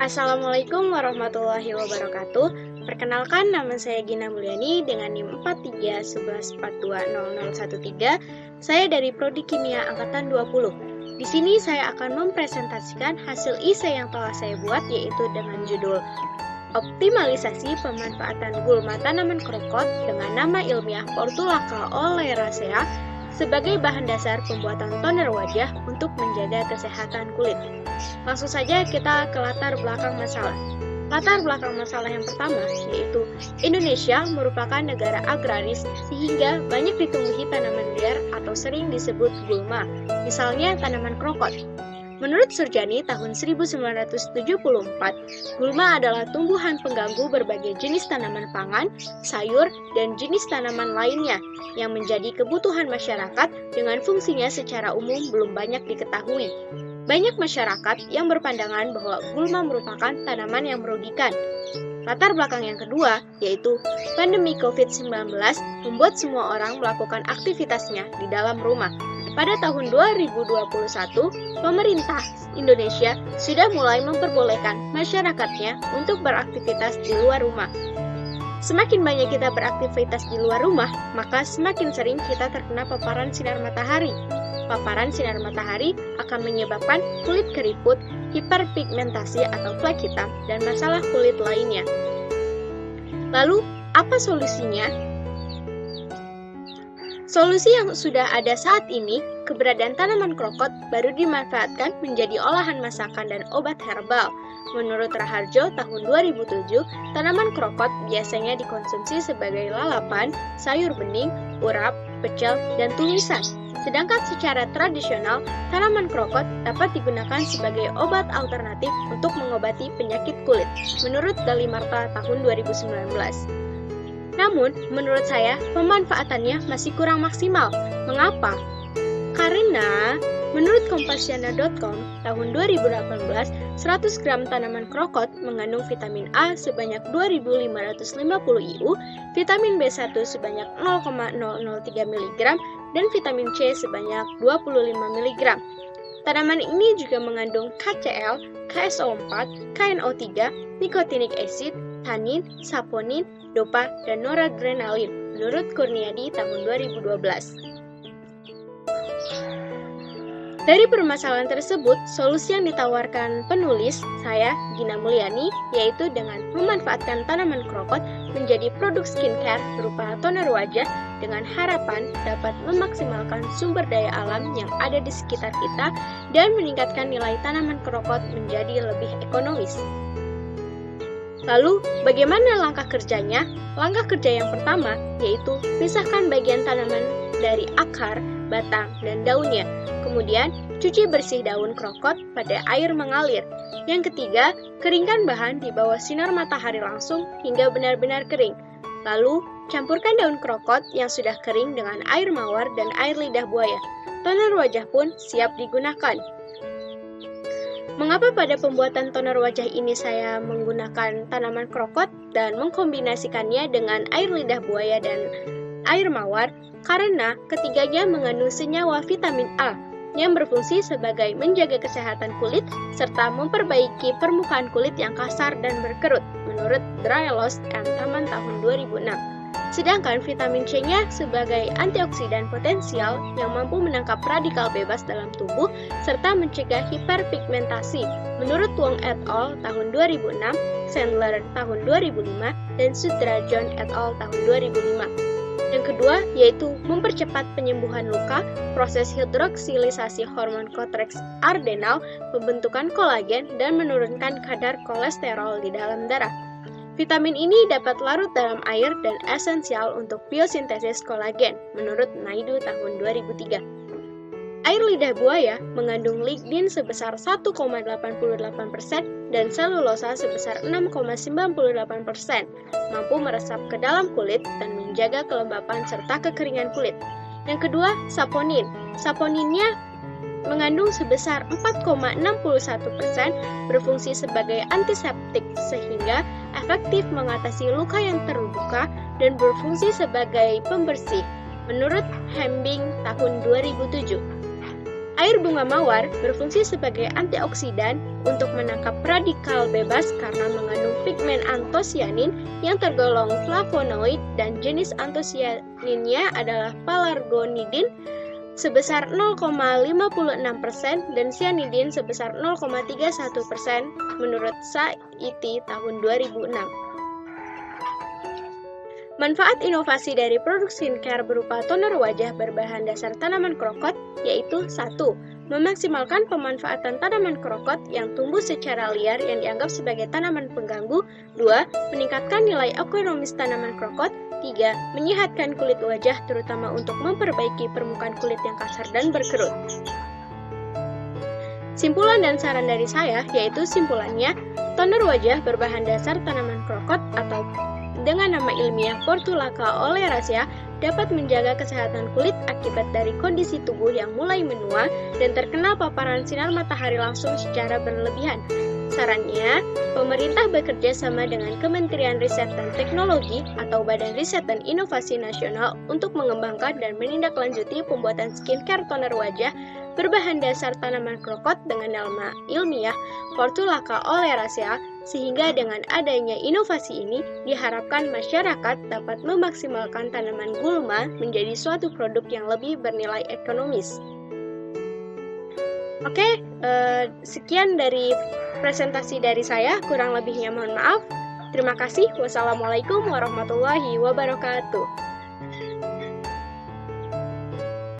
Assalamualaikum warahmatullahi wabarakatuh. Perkenalkan, nama saya Gina Mulyani dengan NIM 4311420013. Saya dari Prodi Kimia Angkatan 20. Di sini saya akan mempresentasikan hasil esai yang telah saya buat, yaitu dengan judul Optimalisasi Pemanfaatan Gulma Tanaman Krokot dengan nama ilmiah Portulaca oleracea sebagai bahan dasar pembuatan toner wajah untuk menjaga kesehatan kulit. Langsung saja kita ke latar belakang masalah. Latar belakang masalah yang pertama yaitu Indonesia merupakan negara agraris sehingga banyak ditumbuhi tanaman liar atau sering disebut gulma, misalnya tanaman krokot. Menurut Surjani tahun 1974, gulma adalah tumbuhan pengganggu berbagai jenis tanaman pangan, sayur, dan jenis tanaman lainnya yang menjadi kebutuhan masyarakat dengan fungsinya secara umum belum banyak diketahui. Banyak masyarakat yang berpandangan bahwa gulma merupakan tanaman yang merugikan. Latar belakang yang kedua, yaitu pandemi COVID-19 membuat semua orang melakukan aktivitasnya di dalam rumah. Pada tahun 2021, pemerintah Indonesia sudah mulai memperbolehkan masyarakatnya untuk beraktivitas di luar rumah. Semakin banyak kita beraktivitas di luar rumah, maka semakin sering kita terkena paparan sinar matahari. Paparan sinar matahari akan menyebabkan kulit keriput, hiperpigmentasi atau flek hitam, dan masalah kulit lainnya. Lalu, apa solusinya? Solusi yang sudah ada saat ini, keberadaan tanaman krokot baru dimanfaatkan menjadi olahan masakan dan obat herbal. Menurut Raharjo tahun 2007, tanaman krokot biasanya dikonsumsi sebagai lalapan, sayur bening, urap, pecel, dan tumisan. Sedangkan secara tradisional, tanaman krokot dapat digunakan sebagai obat alternatif untuk mengobati penyakit kulit, menurut Dalimarta tahun 2019. Namun, menurut saya, pemanfaatannya masih kurang maksimal. Mengapa? Karena, menurut Kompasiana.com, tahun 2018, 100 gram tanaman krokot mengandung vitamin A sebanyak 2.550 IU, vitamin B1 sebanyak 0,003 mg, dan vitamin C sebanyak 25 mg. Tanaman ini juga mengandung KCl, KSO4, KNO3, nikotinic acid, tannin, saponin, dopa, dan noradrenalin, menurut Kurniadi tahun 2012. Dari permasalahan tersebut, solusi yang ditawarkan penulis, saya, Gina Mulyani, yaitu dengan memanfaatkan tanaman krokot menjadi produk skincare berupa toner wajah dengan harapan dapat memaksimalkan sumber daya alam yang ada di sekitar kita dan meningkatkan nilai tanaman krokot menjadi lebih ekonomis. Lalu, bagaimana langkah kerjanya? Langkah kerja yang pertama yaitu pisahkan bagian tanaman dari akar, batang, dan daunnya. Kemudian, cuci bersih daun krokot pada air mengalir. Yang ketiga, keringkan bahan di bawah sinar matahari langsung hingga benar-benar kering. Lalu, campurkan daun krokot yang sudah kering dengan air mawar dan air lidah buaya. Toner wajah pun siap digunakan. Mengapa pada pembuatan toner wajah ini saya menggunakan tanaman krokot dan mengkombinasikannya dengan air lidah buaya dan air mawar? Karena ketiganya mengandung senyawa vitamin A yang berfungsi sebagai menjaga kesehatan kulit serta memperbaiki permukaan kulit yang kasar dan berkerut, menurut Drylos and Taman tahun 2006. Sedangkan vitamin C-nya sebagai antioksidan potensial yang mampu menangkap radikal bebas dalam tubuh serta mencegah hiperpigmentasi, menurut Wong et al. Tahun 2006, Sandler tahun 2005, dan Sutrajon et al. Tahun 2005. Yang kedua, yaitu mempercepat penyembuhan luka, proses hidroksilisasi hormon Cotrex ardenal, pembentukan kolagen, dan menurunkan kadar kolesterol di dalam darah. Vitamin ini dapat larut dalam air dan esensial untuk biosintesis kolagen, menurut Naidu tahun 2003. Air lidah buaya mengandung lignin sebesar 1,88% dan selulosa sebesar 6,98%, mampu meresap ke dalam kulit dan menjaga kelembapan serta kekeringan kulit. Yang kedua, saponin. Saponinnya mengandung sebesar 4,61%, berfungsi sebagai antiseptik sehingga efektif mengatasi luka yang terbuka dan berfungsi sebagai pembersih, menurut Hembing tahun 2007. Air bunga mawar berfungsi sebagai antioksidan untuk menangkap radikal bebas karena mengandung pigmen antosianin yang tergolong flavonoid dan jenis antosianinnya adalah pelargonidin sebesar 0,56% dan cyanidin sebesar 0,31% menurut SAITI tahun 2006. Manfaat inovasi dari produk skincare berupa toner wajah berbahan dasar tanaman krokot yaitu 1. Memaksimalkan pemanfaatan tanaman krokot yang tumbuh secara liar yang dianggap sebagai tanaman pengganggu. 2. Meningkatkan nilai ekonomis tanaman krokot. 3. Menyehatkan kulit wajah terutama untuk memperbaiki permukaan kulit yang kasar dan berkerut. Simpulan dan saran dari saya yaitu simpulannya, toner wajah berbahan dasar tanaman krokot atau dengan nama ilmiah Portulaca oleracea dapat menjaga kesehatan kulit akibat dari kondisi tubuh yang mulai menua dan terkena paparan sinar matahari langsung secara berlebihan. Sarannya, pemerintah bekerja sama dengan Kementerian Riset dan Teknologi atau Badan Riset dan Inovasi Nasional untuk mengembangkan dan menindaklanjuti pembuatan skincare toner wajah berbahan dasar tanaman krokot dengan nama ilmiah Portulaca oleracea, sehingga dengan adanya inovasi ini diharapkan masyarakat dapat memaksimalkan tanaman gulma menjadi suatu produk yang lebih bernilai ekonomis. Oke, sekian dari presentasi dari saya, kurang lebihnya mohon maaf. Terima kasih. Wassalamualaikum warahmatullahi wabarakatuh.